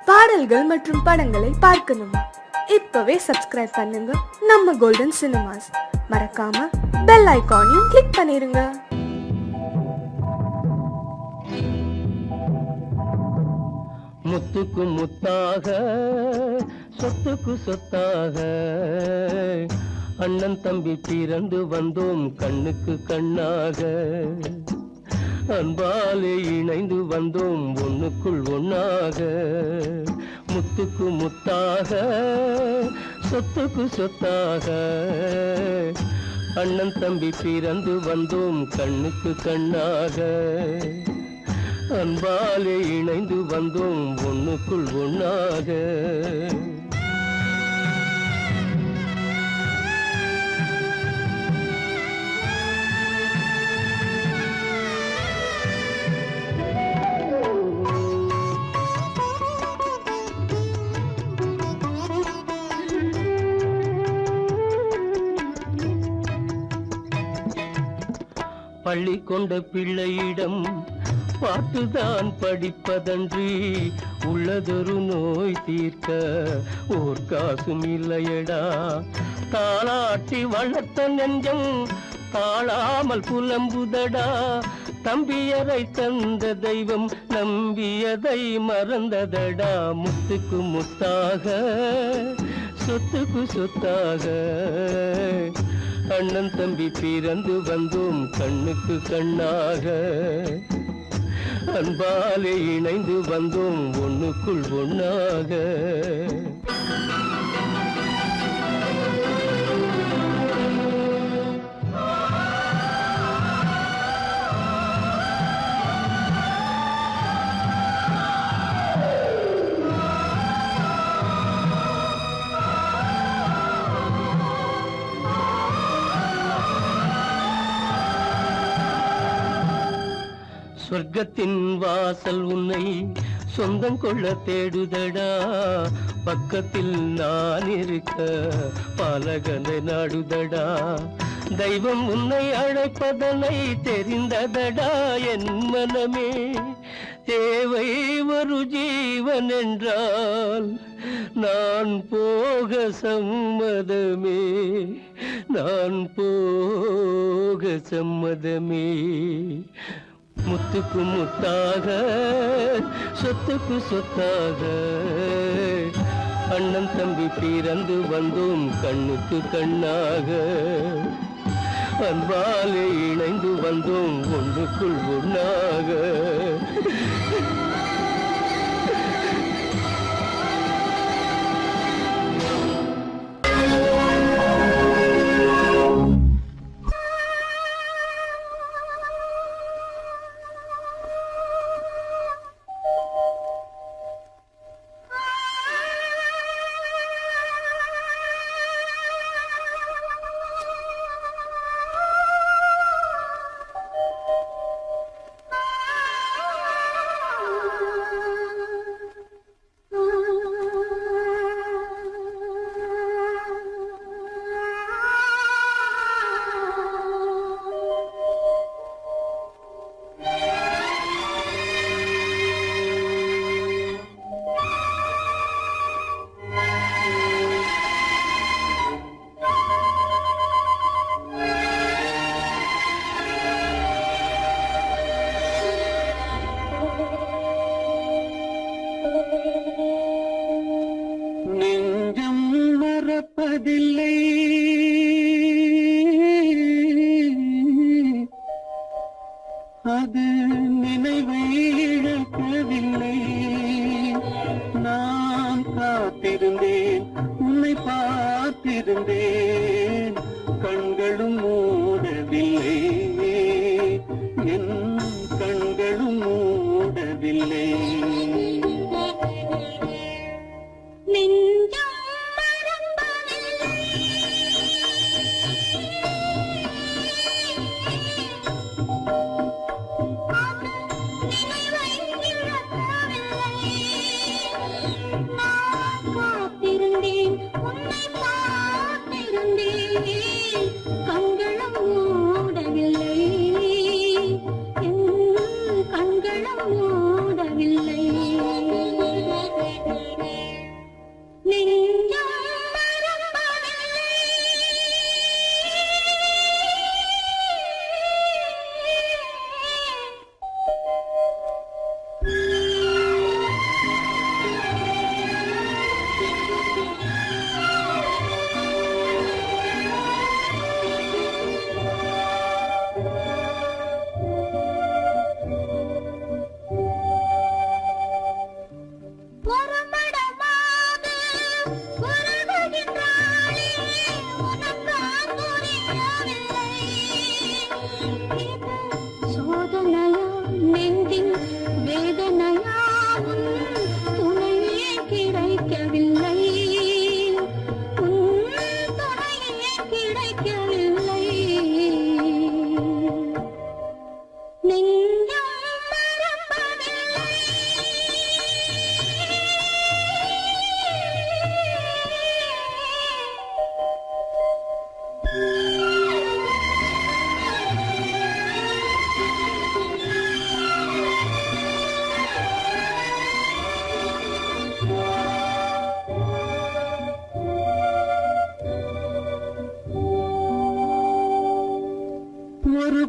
பாடல்கள் மற்றும் படங்களை பார்க்கணுமா? இப்பவே சப்ஸ்கிரைப் பண்ணுங்க நம்ம கோல்டன் சினிமாஸ். மறக்காம பெல் ஐகானையும் கிளிக் பண்ணிருங்க. முத்துக்கு முத்தாக சொத்துக்கு சொத்தாக அண்ணன் தம்பி பிறந்து வந்தோம் கண்ணுக்கு கண்ணாக. அன்பாலே இணைந்து வந்தோம் ஒண்ணுக்குள் ஒண்ணாக. முத்துக்கு முத்தாக சொத்துக்கு சொத்தாக அண்ணன் தம்பி பிறந்து வந்தோம் கண்ணுக்கு கண்ணாக. அன்பாலே இணைந்து வந்தோம் ஒண்ணுக்குள் ஒண்ணாக. பள்ளி கொண்ட பிள்ளையிடம் பார்த்துதான் படிப்பதன்றி உள்ளதொரு நோய் தீர்க்க ஓர் காசும் இல்லையடா. தாளாட்டி வளர்த்த நெஞ்சம் தாழாமல் புலம்புதடா. தம்பியரை தந்த தெய்வம் நம்பியதை மறந்ததடா. முத்துக்கு முத்தாக சொத்துக்கு சொத்தாக அண்ணன் தம்பி பிறந்து வந்தோம் கண்ணுக்கு கண்ணாக. அன்பாலே இணைந்து வந்தோம் ஒண்ணுக்குள் ஒண்ணாக. சொர்க்கத்தின் வாசல் உன்னை சொந்தம் கொள்ள தேடுதடா. பக்கத்தில் நான் இருக்க பாலகனை நாடுதடா. தெய்வம் உன்னை அழைப்பதனை தெரிந்ததடா என் மனமே. தேவை ஒரு ஜீவன் என்றால் நான் போக சம்மதமே. நான் போக சம்மதமே. முத்துக்கு முத்தாக சொத்துக்கு சொத்தாக அண்ணன் தம்பி பிறந்து வந்தோம் கண்ணுக்கு கண்ணாக. அன்பாலே இணைந்து வந்தோம் ஒன்றுக்குள் ஒண்ணாக. நெஞ்சம் மறப்பதில்லை அது நினைவை இழக்கவில்லை. நான் காத்திருந்தேன் உன்னை பார்த்திருந்தேன் கண்களும் மூடவில்லை. என் கண்களும் மூடவில்லை. கண்களும் மூடவில்லை.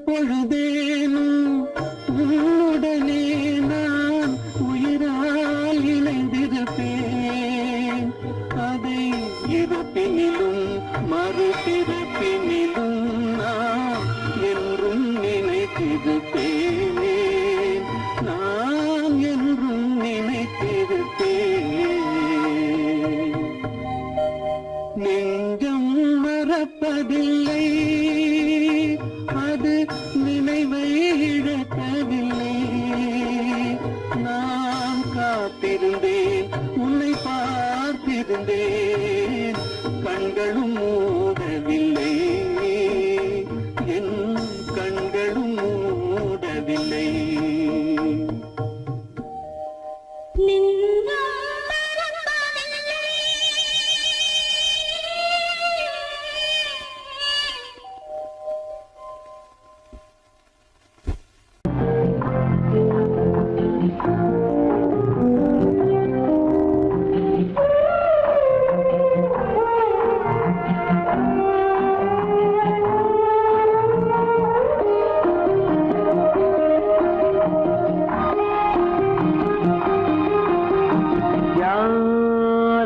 பொழுதேனும் உன்னுடனே நான் உயிரால் இணைந்திருப்பேன். அதை இருப்பினிலும் மறுபிறப்பினிலும் நான் என்றும் நினைத்திருப்பேன். நான் என்றும் நினைத்திருப்பேன். நெஞ்சம் மறப்பதில்லை, அது நினைவை இழக்கவில்லை. நான் காத்திருந்தேன், உன்னை பார்த்திருந்தேன், கண்களும் மூடவில்லை, என் கண்களும் மூடவில்லை.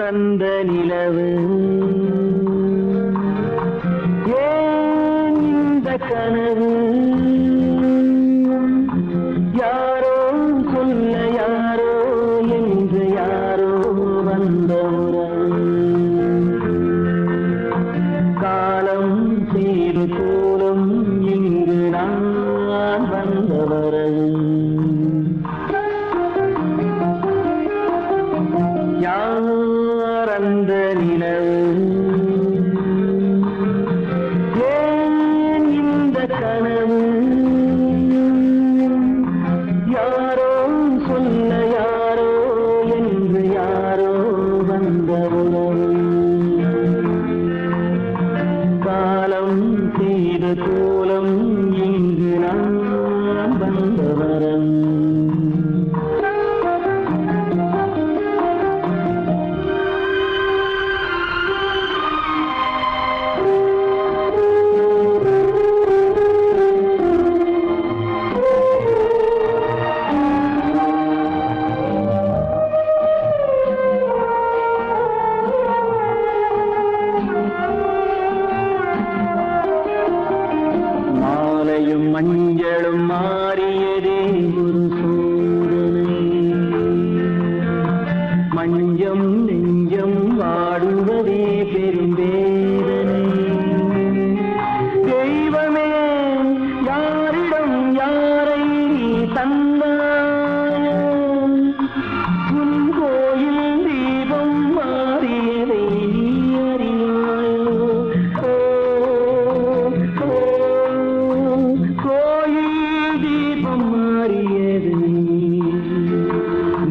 அந்த நிலவு ஏன் இந்த கனவு யாரோ சொல்ல யாரோ என்று யாரோ வந்த காலம் செய்து கூலம் இங்கு நான் வந்தவரது யார் அந்த நிலவு ஏன் இந்த கனவு யாரோ சொல்ல யாரோ என்று யாரோ வந்த உறவு காலம் செய்த கோலம் இங்கு நான் வந்தவரன் மஞ்சளும் மாறியதே ஒரு சோதனை மஞ்சம் நெஞ்சம் வாடுவதே பெரும் வேதனை தெய்வமே யாரிடம் யாரை நீ தந்தாயோ உன் கோயில் தீபம் மாறியதை நீ அறியாயோ கோயில் தீபம் மாறியது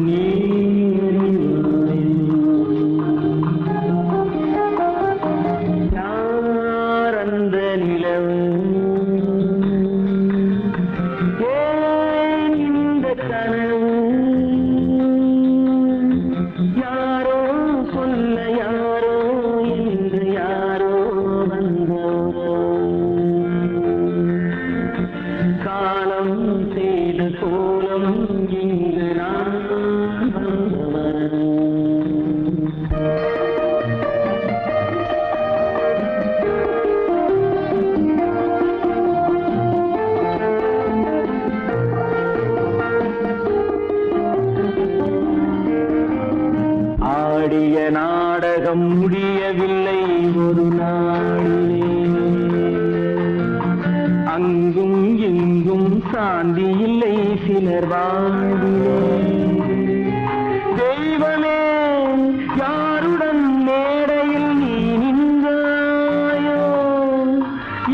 நீ யார் அந்த நிலவு ஏன் இந்த கனவு யாரோ சொல்ல யாரோ என்று யாரோ வந்தோரோ காலம் செய்த கோலம் இங்கு நான் வந்தவன் ஆடிய நாடகம் முடியவில்லை ஒரு நாளிலே அங்கும் எங்கும் சாந்தி இல்லை சிலர் வாழ்விலே தெய்வமே யாருடன் மேடையில் நீ நின்றாயோ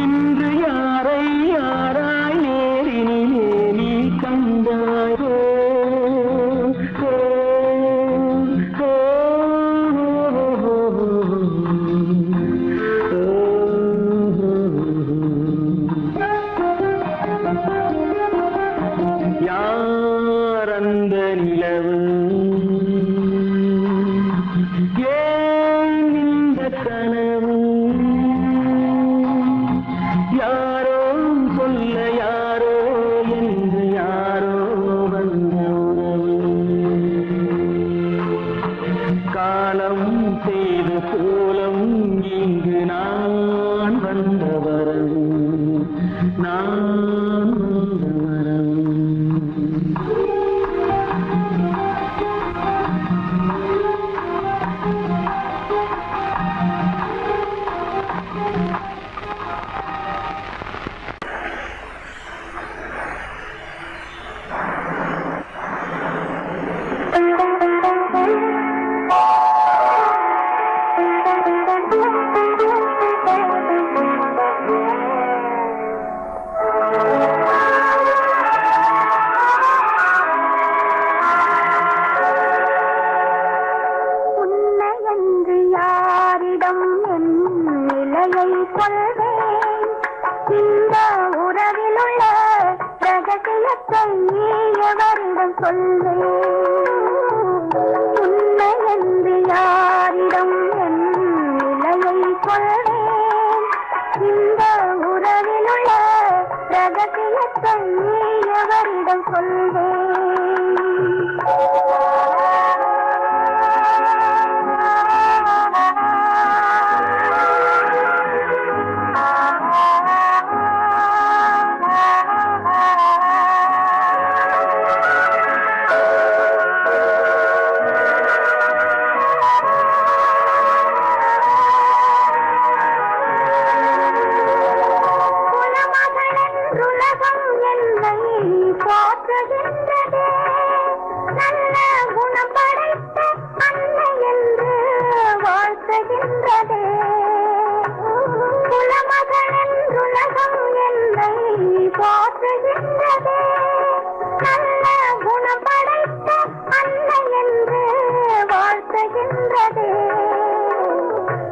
இன்று யாரை யாராய் நேரினிலே நீ கண்டாயோ யார் அந்த காலம் செய்து கோலம் இங்கு நான் வந்த வரம் நான் வந்த வரம்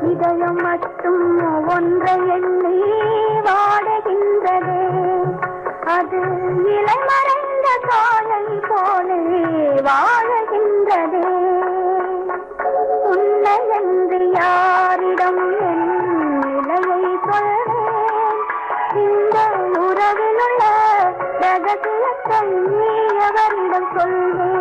இதயம் மட்டும் ஒன்றை எண்ணி வாடுகின்றதே, அது இளமறைந்த தாயை போலே வாழுகின்றதே. உன்னை என்று யாரிடம் என் நிலையை சொல்வேன்? இந்த உறவில் உள்ள ரகசியத்தை நீ எவரிடம் சொல்வேன்?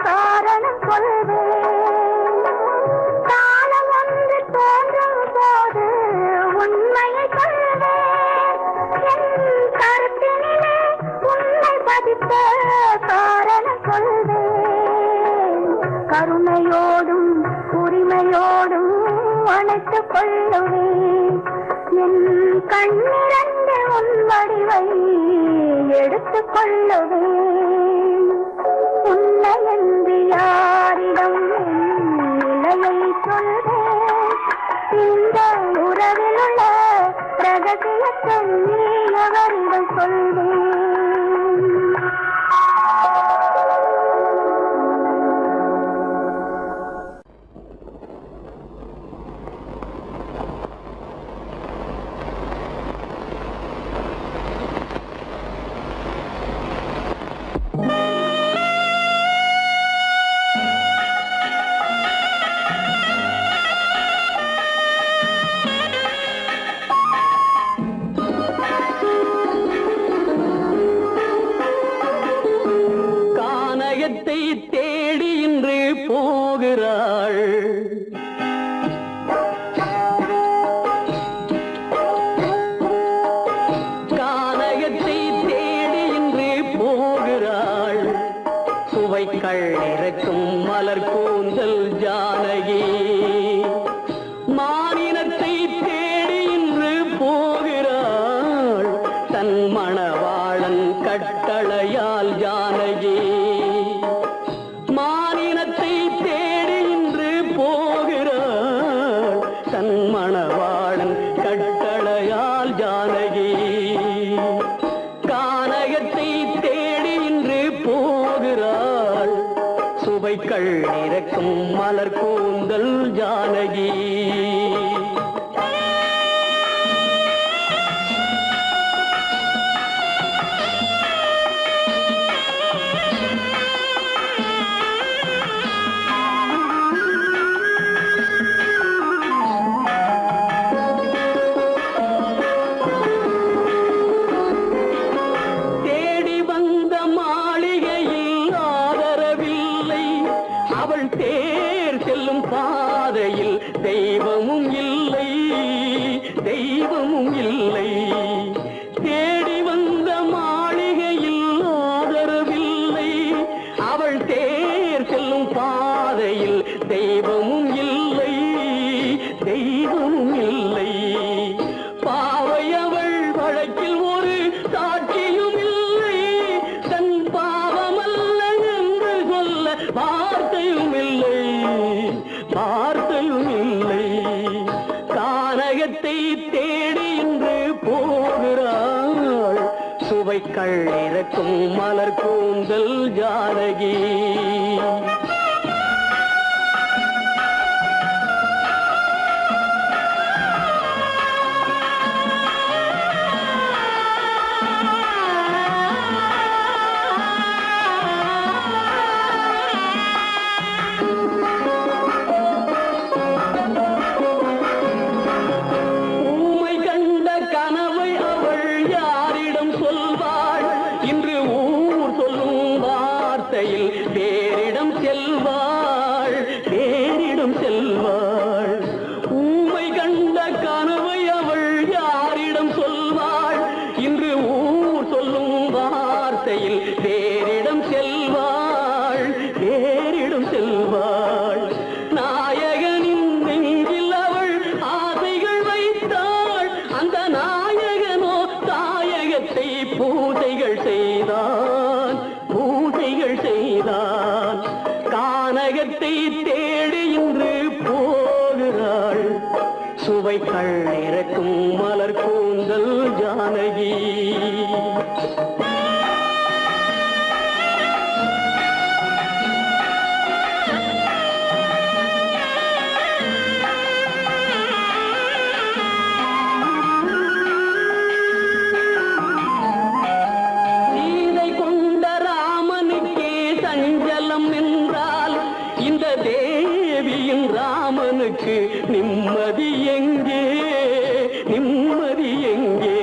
காரணம் சொல்வேன். காலம் ஒன்று தோன்றும் போது உண்மையை சொல்வேன். என் கருத்தினிலே உன்னை பதித்த காரணம் சொல்வேன். கருணையோடும் உரிமையோடும் அணைத்துக் கொள்ளுவேன். என் கண்ணிரண்டு உன் வடிவை எடுத்துக் கொள்ளுவேன். உன்னை என்று யாரிடம் நிலையை சொல்வேன்? இந்த உறவில் உள்ள ரகசியத்தை நீ எவரிடம் சொல்வேன்? தேடி இன்று போகிறாள். கானகத்தை தேடி இன்று போகிறாள். சுவைக்கள் இறக்கும் மலர் கூந்தல் ஜானகி. மானினத்தை தேடி இன்று போகிறாள். தன் மணவாளன் கட்டளையால் ஜானகி. மானினத்தை தேடி இன்று போகிறாள். தன் மணவாளன் கட்டளையால் ஜானகி. கானகத்தை தேடி இன்று சுவைக்கள் இறக்கும் மலர் கூந்தல் ஜானகி. தேர் செல்லும் பாதையில் தெய்வமும் இல்லை, தெய்வமும் இல்லை. தேடி வந்த மாளிகையில் ஆதரவில்லை, அவள் தேர் செல்லும் பாதையில் தெய்வமும் இல்லை, தெய்வமும் இல்லை. பாவை அவள் வழக்கில் ஒரு சாட்சியும் இல்லை, தன் பாவமல்ல என்று சொல்ல வார்த்தையும் இல்லை, வார்த்தையும் இல்லை. கானகத்தை தேடி இன்று போகிறாள், சுவைக்கள் இறக்கும் மலர் கூந்தல் ஜானகி. பேரிடம் செல்வாள், பேரிடம் செல்வாள். ஊமை கண்ட கனவை அவள் யாரிடம் சொல்வாள், இன்று ஊர் சொல்லும் வார்த்தையில் பேரிடம் செல்வாள், பேரிடம் செல்வாள். நாயகனின் நெஞ்சில் அவள் ஆசைகள் வைத்தாள், அந்த நாயகனோ தாயகத்தை பூஜைகள் செய்தான், பூஜைகள் செய்தான். கானகத்தை தேடி இன்று போகிறாள், சுவைக்கள் இறக்கும் மலர் கூந்தல் ஜானகி. இந்த தேவியின் ராமனுக்கு நிம்மதி எங்கே, நிம்மதி எங்கே?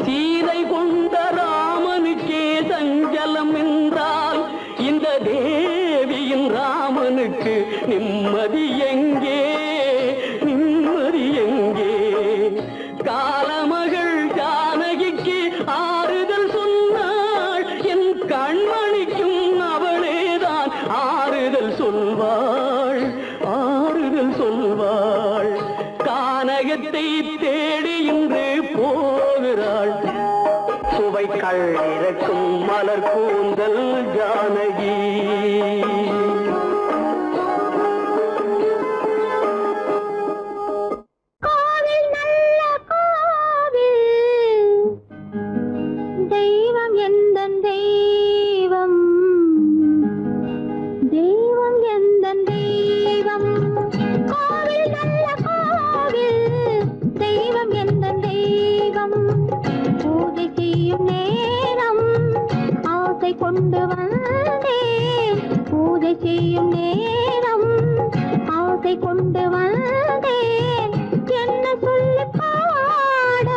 சீதை கொண்ட ராமனுக்கே சஞ்சலம் என்றால் இந்த தேவியின் ராமனுக்கு நிம்மதி எங்கே, நிம்மதி எங்கே? காலமகள் ஜானகிக்கு ஆறுதல் சொன்னாள், என் கண்மணிக்கும் அவளேதான் ஆறுதல் சொல்வாள், ஆறுதல் சொல்வாள். கானகத்தை தேடி இன்று போகிறாள், சுவைக்கள் இறக்கும் மலர் கூந்தல் ஜானகி. கொண்டு வந்தேன் பூஜை செய்யும் நேரம், ஆசை கொண்டு வந்தேன். என்ன சொல்லி பாட,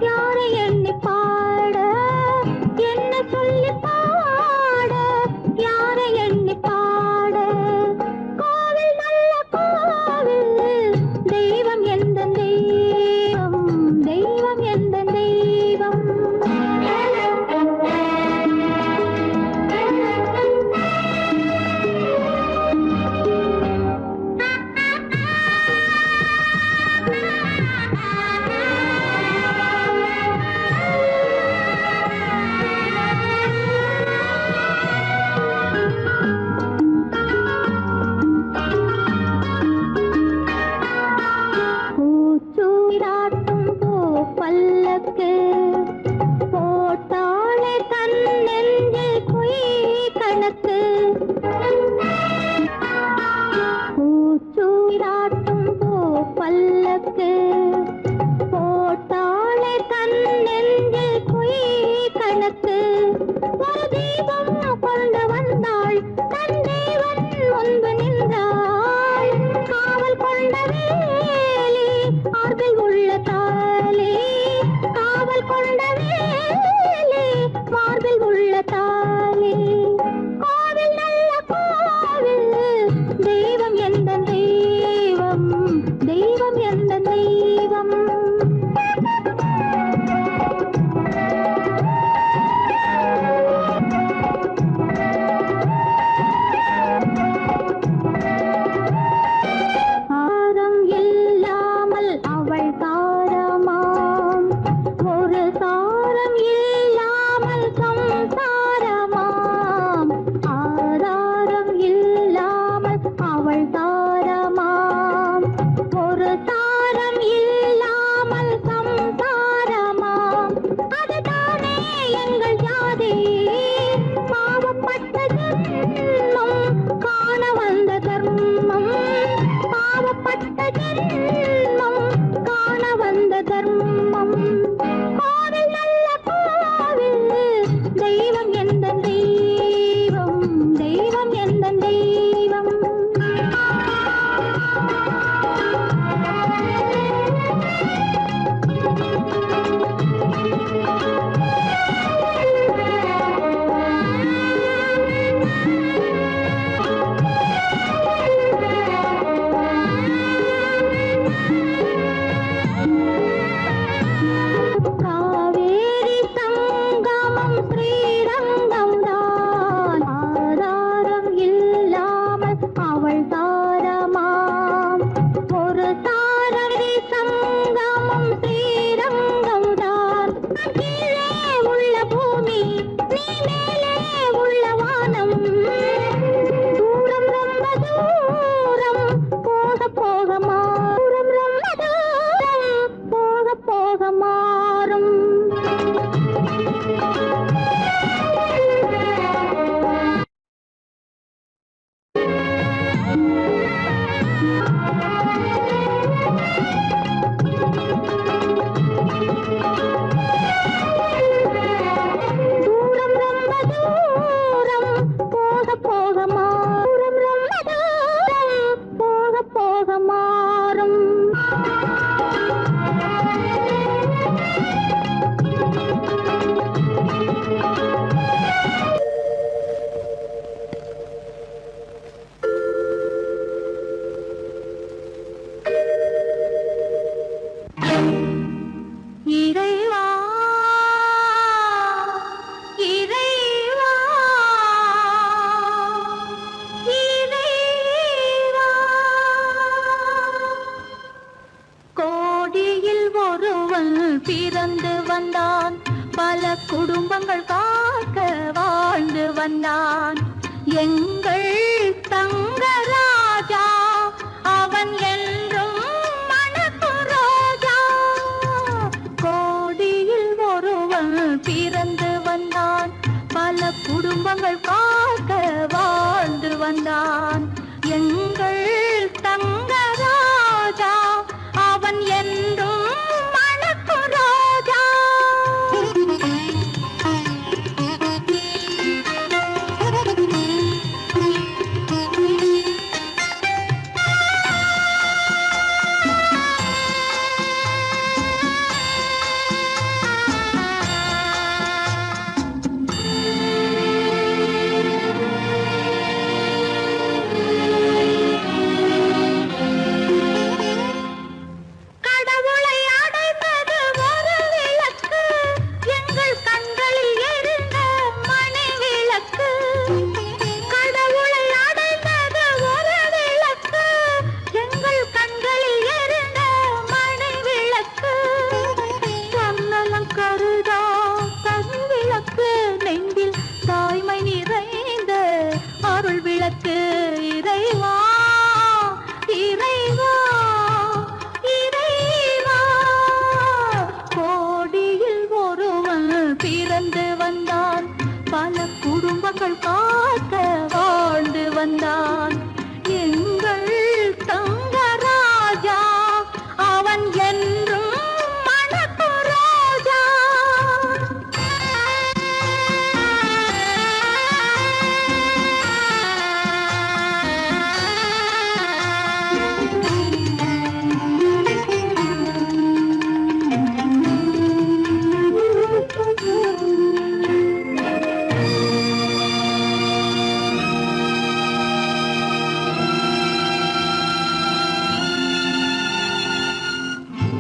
யாரை எண்ணி பாட, என்ன சொல்லி பாட, யாரை எண்ணி பாட. கோவில் நல்ல கோவில், தெய்வம் எந்த தெய்வம், தெய்வம் எந்த தெய்வம். வந்தான். பல குடும்பங்கள் காக்க வாழ்ந்து வந்தான். எங்கள் தங்கராஜா அவன் என்றும் மணக்கும் ரோஜா. கோடியில் ஒருவன் பிறந்து வந்தான். பல குடும்பங்கள் காக்க வாழ்ந்து வந்தான். எங்கள் தங்கராஜா அவன் என்றும் மணக்கும் ரோஜா. கடவுளை அடைந்தது ஒரு விளக்கு, எங்கள் கண்களில் எரிந்த மணி விளக்கு. கடவுளை அடைந்தது ஒரு விளக்கு, எங்கள் கண்களில் எரிந்த மணி விளக்கு. தன்னலம் கருதா தனி விளக்கு, நெஞ்சில் தாய்மை நிறைந்த அருள் விளக்கு. இறைவா இறைவா இறைவா. கோடியில் ஒருவன் பிறந்து வந்தான். பல குடும்பங்கள் காக்க வாழ்ந்து வந்தான். எங்கள் தங்கராஜா அவன் என்றும் மணக்கும் ரோஜா.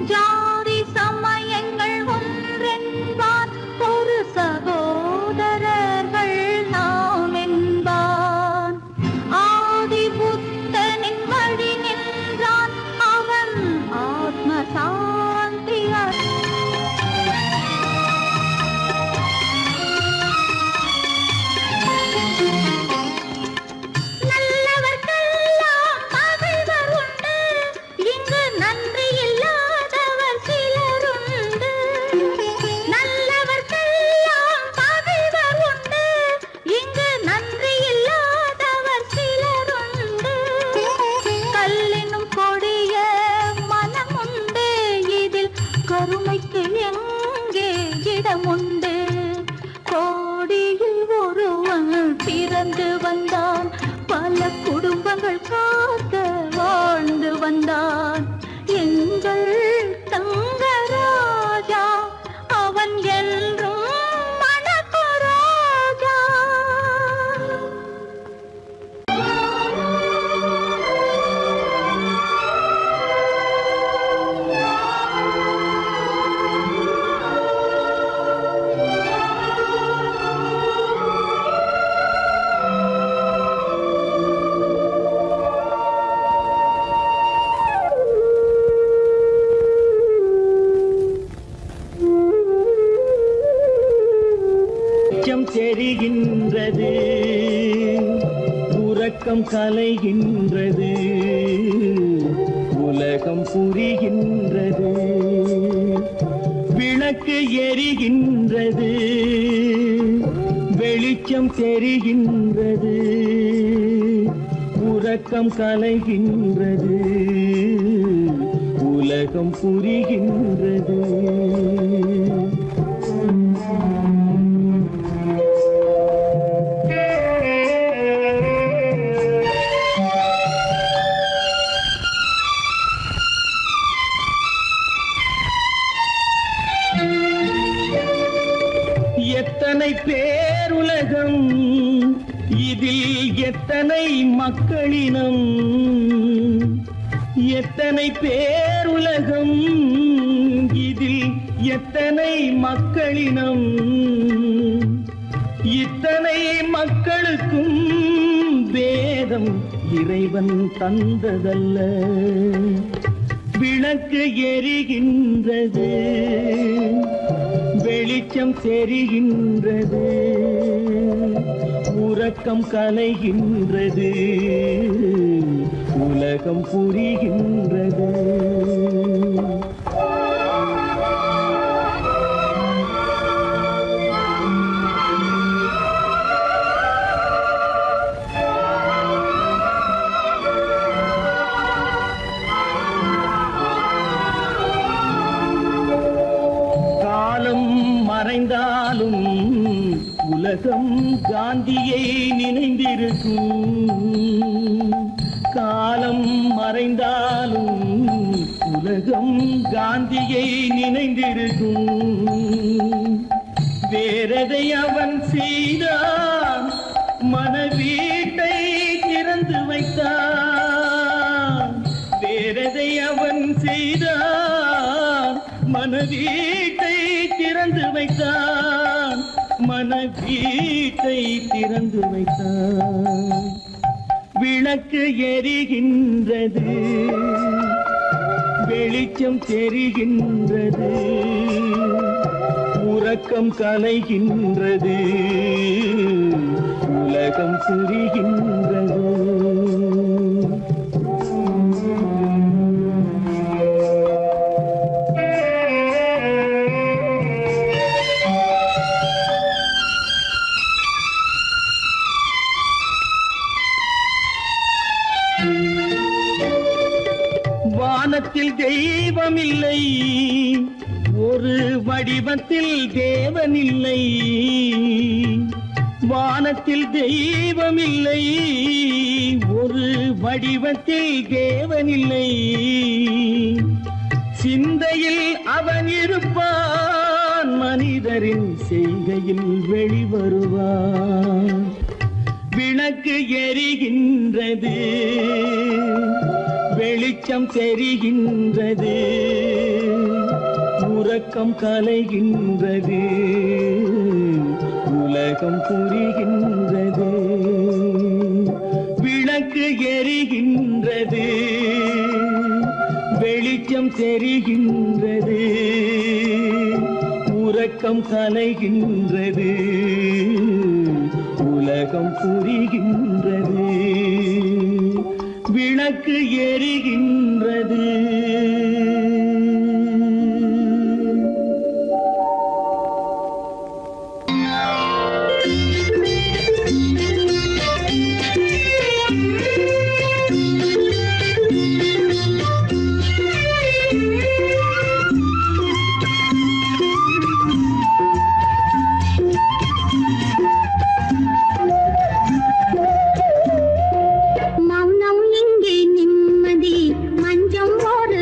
ஜாதி சமயங்கள் ஒன்றென்பார், ஒரு சகோதரர்கள் நாம் என்பான். ஆதி புத்தனின் வழி நின்றான், அவன் ஆத்ம சாந்தி நல்லவர்க்கெல்லாம் பகைவர் உண்டு, இங்கு நன்றி இல்லாதவர் சிலருண்டு. நல்லவர்க்கெல்லாம் பகைவர் உண்டு, இங்கு நன்றி இல்லாதவர் சிலருண்டு. கல்லினும் கொடிய மனமுண்டு, இதில் கருமைக்கு எங்கே இடமுண்டு. கோடியில் ஒருவன் பிறந்து வந்தான். பல குடும்பங்கள் காக்க வாழ்ந்து வந்தான். எங்கள் தங்கராஜா அவன் என்றும் மணக்கும் ரோஜா. வெளிச்சம் தெரிகின்றது, உறக்கம் கலைகின்றது, உலகம் புரிகின்றது. விளக்கு எரிகின்றது, வெளிச்சம் தெரிகின்றது, உறக்கம் கலைகின்றது, உலகம் புரிகின்றது. எத்தனை பேருலகம், இதில் எத்தனை மக்களினம். எத்தனை பேருலகம், இதில் எத்தனை மக்களினம். இத்தனை மக்களுக்கும் வேதம் இறைவன் தந்ததல்ல. விளக்கு எரிகின்றது, வெளிச்சம் தெரிகின்றது, உறக்கம் கலைகின்றது, உலகம் புரிகின்றது. காலம் மறைந்தாலும் உலகம் காந்தியை நினைந்திருக்கும். காலம் மறைந்தாலும் உலகம் காந்தியை நினைந்திருக்கும். வேறெதை அவன் செய்தான், மனவீட்டை திறந்து வைத்தான். வேறெதை அவன் செய்தான், மனவீட்டை திறந்து வைத்தான். மனவீட்டை திறந்து வைத்தான். விளக்கு எரிகின்றது, வெளிச்சம் தெரிகின்றது, உறக்கம் கலைகின்றது, உலகம் புரிகின்றது. வானத்தில் தெய்வம் இல்லை, ஒரு வடிவத்தில் தேவன் இல்லை. வானத்தில் தெய்வம் இல்லை, ஒரு வடிவத்தில் தேவன் இல்லை. சிந்தையில் அவன் இருப்பான், மனிதரின் செய்கையில் வெளிவருவான். விளக்கு எரிகின்றது, வெளிச்சம் தெரிகின்றது, உறக்கம் கலைகின்றது, உலகம் புரிகின்றது. விளக்கு எரிகின்றது, வெளிச்சம் தெரிகின்றது, உறக்கம் கலைகின்றது, உலகம் புரிகின்றது. விளக்கு எரிகின்றது. மௌனம் இங்கே நிம்மதி, மஞ்சம் ஒரு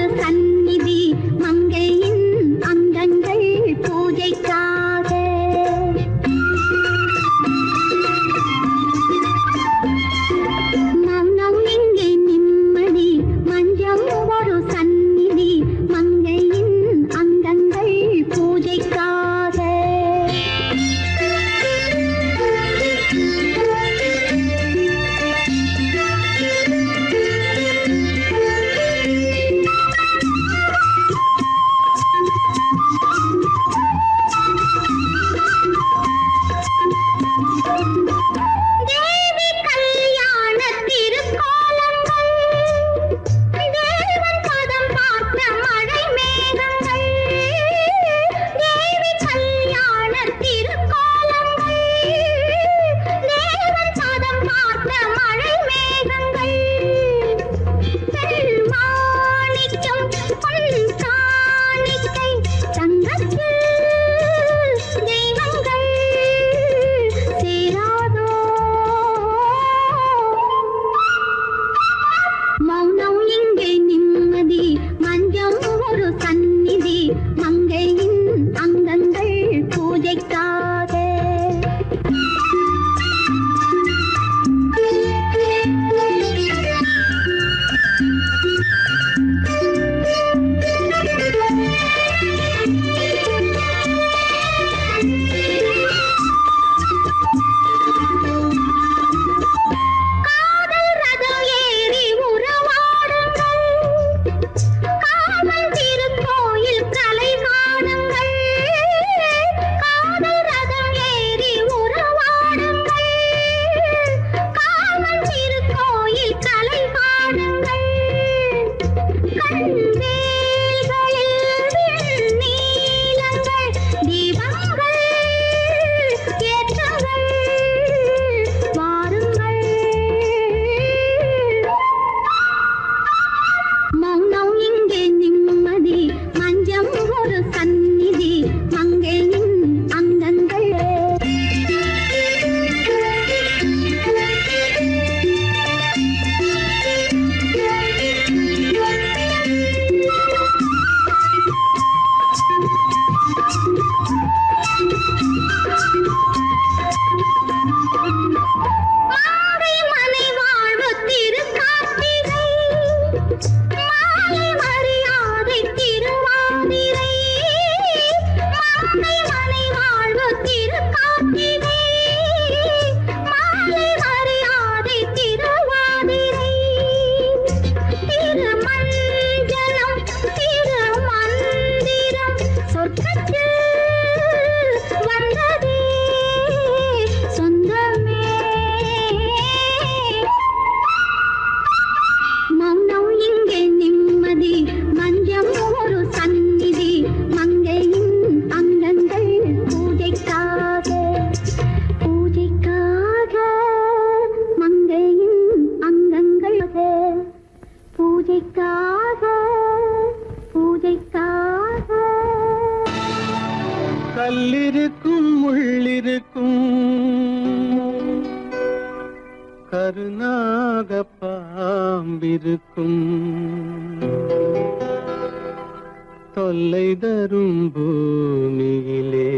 கல்லிருக்கும் முள்ளிருக்கும் கருநாக பாம்பிருக்கும் தொல்லை தரும் பூமியிலே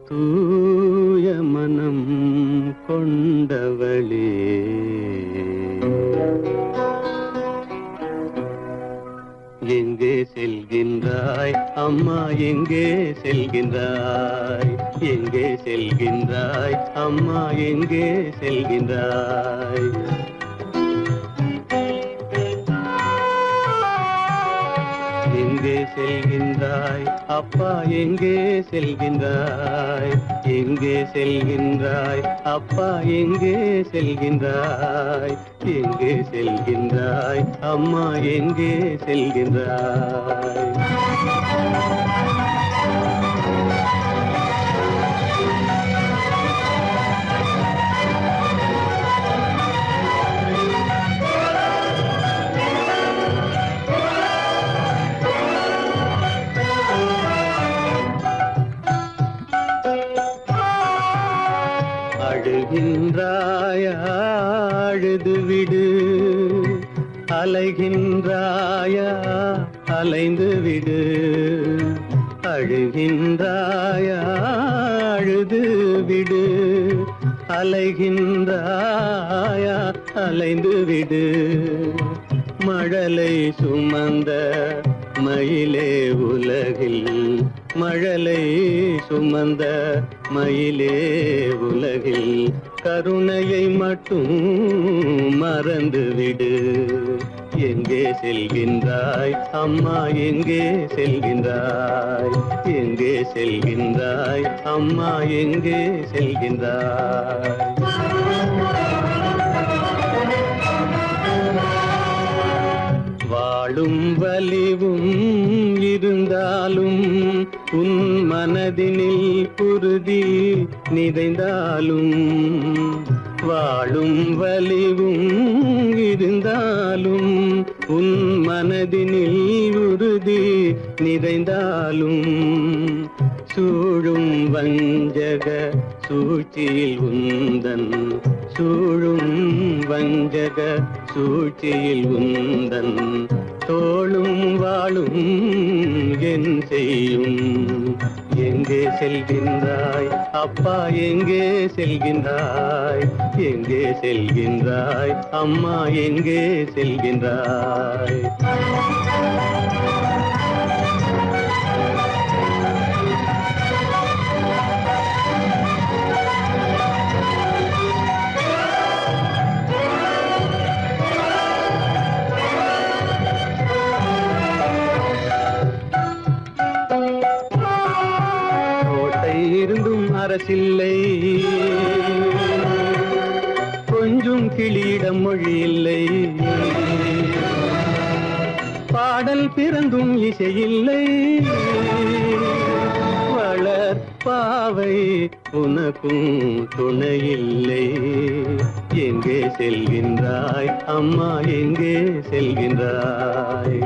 தூய மனம் கொண்டவளே எங்கே செல்கின்றாய் அம்மா எங்கே செல்கின்றாய் எங்கே செல்கின்றாய் அம்மா எங்கே செல்கின்றாய் எங்கே செல்கின்றாய் அப்பா எங்கே செல்கின்றாய் எங்கே செல்கின்றாய் அப்பா எங்கே செல்கின்றாய் எங்கே செல்கின்றாய் அம்மா எங்கே செல்கின்றாய் அழுகின்றாயா அழுது விடு அலைகின்றாயா அலைந்து விடு அழுகின்றாயா அழுது விடு அலைகின்றாயா அலைந்து விடு மழலை சுமந்த மயிலே உலகில் மழலை சுமந்த மயிலே உலகில் கருணையை மட்டும் மறந்துவிடு எங்கே செல்கின்றாய் அம்மா எங்கே செல்கின்றாய் எங்கே செல்கின்றாய் அம்மா எங்கே செல்கின்றாய் வாழும் வலிவும் இருந்தாலும் உன் மனதினில் குருதி நிறைந்தாலும் வாழும் வலிவும் இருந்தாலும் உன் மனதினில் உறுதி நிறைந்தாலும் சூழும் வஞ்சக சூழ்ச்சியில் உந்தன் சூழும் வஞ்சக சூழ்ச்சியில் உந்தன் தோளும் வாழும் என் செய்யும் எங்கே செல்கின்றாய் அப்பா எங்கே செல்கின்றாய் எங்கே செல்கின்றாய் அம்மா எங்கே செல்கின்றாய் இருந்தும் அரசில்லை கொஞ்சம் கிளியிடம் மொழி இல்லை பாடல் பிறந்தும் இசையில்லை வளர் பாவை உனக்கும் துணையில்லை எங்கே செல்கின்றாய் அம்மா எங்கே செல்கின்றாய்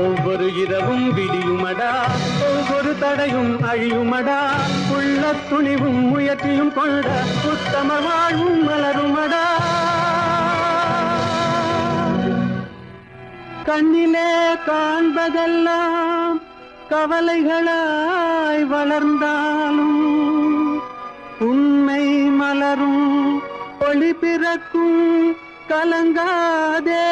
ஒவ்வொரு இரவும் விடியுமடா ஒவ்வொரு தடையும் அழியுமடா உள்ள துணிவும் முயற்சியும் கொண்ட உத்தம வாழ்வும் மலருமடா கண்ணிலே காண்பதெல்லாம் கவலைகளாய் வளர்ந்தாலும் உண்மை மலரும் ஒளி பிறக்கும் கலங்காதே